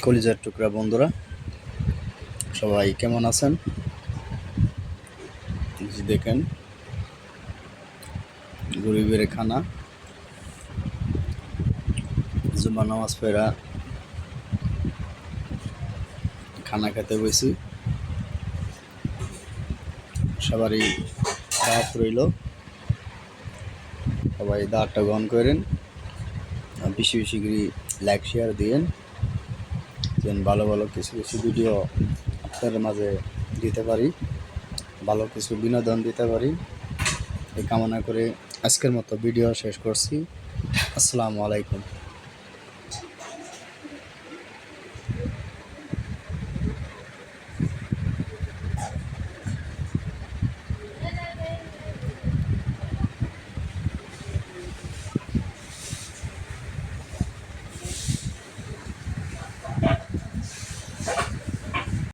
কলিজার টুকরা বন্ধুরা, সবাই কেমন আছেন? দেখেন গরিবের খানা, জুম্মা নামাজ পড়া খানা খেতে বসি। সবারই দাওয়াত রইল, সবাই দাওয়াতটা গ্রহণ করেন। বেশি বেশি করে লাইক শেয়ার দিয়েন, যেন ভালো ভালো কিছু কিছু ভিডিও আপনাদের মাঝে দিতে পারি, ভালো কিছু বিনোদন দিতে পারি। এই কামনা করে আজকের মতো ভিডিও শেষ করছি। আসসালামু আলাইকুম।